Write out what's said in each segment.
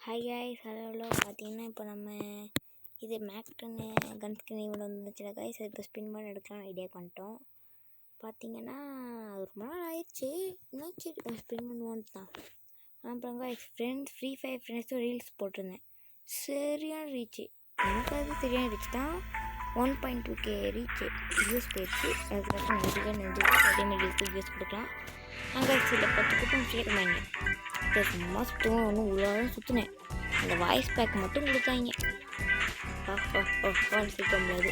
Hi guys, hello. பார்த்தீங்கன்னா இப்போ நம்ம இது மேக்டன்னு கன் ஸ்கின் இவ்வளோ வந்துச்சுல காய்ஸ், இப்போ ஸ்பின் பண்ணி எடுக்கலாம் ஐடியாவுக்கு வந்துட்டோம். பார்த்தீங்கன்னா அது ரொம்ப நாள் ஆயிடுச்சு, இன்னும் சரி ஸ்பின் பண்ணுவோன்ட்டு தான். அப்புறம் காய்ஸ் ஃப்ரீ ஃபயர் ஃப்ரெண்ட்ஸும் ரீல்ஸ் போட்டிருந்தேன். சரியான ரீச்சு, எனக்கு அது சரியான ரீச் தான். 1.2K ரீச்சு வியூஸ் போயிடுச்சு. அதுக்கப்புறம் நெஞ்சு அதேமாதிரி வியூஸ் கொடுக்கலாம். அங்கே சில 10 கூட்டம் கேட்குறாங்க. சும்மா சுற்றுவோம், ஒன்றும் உள்ளாலும் சுற்றினேன். அந்த வாய்ஸ் பேக் மட்டும் கொடுத்தாங்க. சுத்த முடியாது.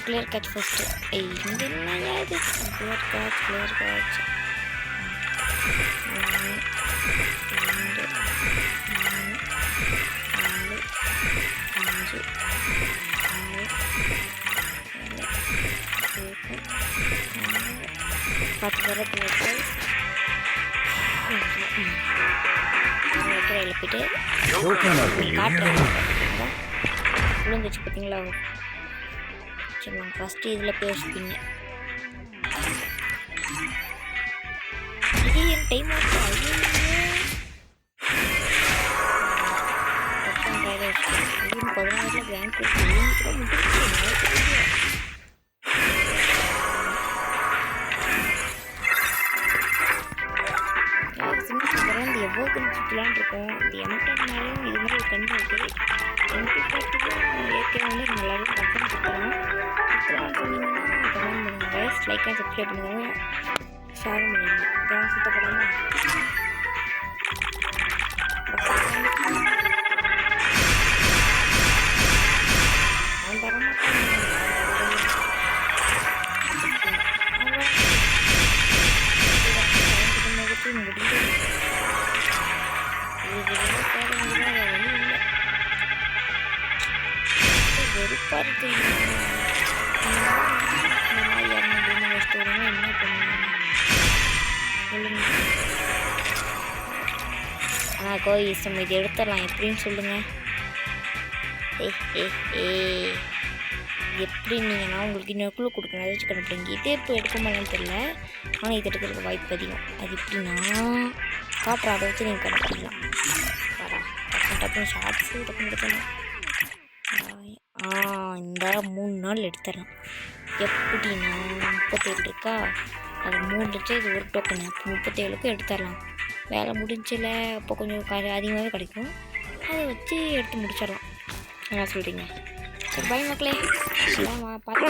Clear catch first. இங்கே என்ன இது கிளியர் கேட்ச் பத்து பேரத்தில் எழுப்பிட்டு காட்டுறேன். விழுந்துச்சு பார்த்தீங்களா? சரி, ஃபஸ்ட்டு இதில் போய் வச்சுப்பீங்க. இது என் டைம் ஆச்சு. 14 கிராண்ட் எவ்வளோ கொஞ்சம் சுற்றலான் இருக்கும். இந்த எம்டென்னாலும் இது மாதிரி கண்டு இருக்குது. ஏற்கனவே நல்லாவே கன்ஃபார்ம் சுற்றலாம் சொன்னீங்கன்னா கமெண்ட் பண்ணுங்கள் கைஸ். லைக் அண்ட் சப்ஸ்கிரைப் பண்ணுங்கள், ஷேர் பண்ணுங்கள். இதெல்லாம் சுற்றப்படாமல் வெறுப்பாக இருக்கு. என்ன பண்ணுவாங்க ஆனால் கோயிஸ் நம்ம இது எடுத்துடலாம். எப்படின்னு சொல்லுங்கள். எப்படி நீங்கன்னா உங்களுக்கு இன்னொரு குழு கொடுக்கணும், அதை வச்சு கண்டுபிடிங்க. இதே இப்போ எடுக்க மாட்டேன்னு தெரியல, ஆனால் இது எடுக்கிறதுக்கு வாய்ப்பு அதிகம். அது எப்படின்னா காட்டுற அதை வச்சு நீங்கள் கண்டுபிடிக்கலாம். டக்குன்னு ஷார்ட்ஸு டக்குன்னு எடுக்கணும். இந்த 3 நாள் எடுத்துடலாம். எப்படின்னா 37 இருக்கா, அது 3 லட்சம், இது ஒரு டோக்கன். அப்போ 37க்கும் எடுத்துடலாம். வேலை முடிஞ்சில அப்போ கொஞ்சம் அதிகமாகவே கிடைக்கும். அதை வச்சு எடுத்து முடிச்சிடலாம். என்ன சொல்கிறீங்க? சரி, பாய் மக்களே. பார்த்து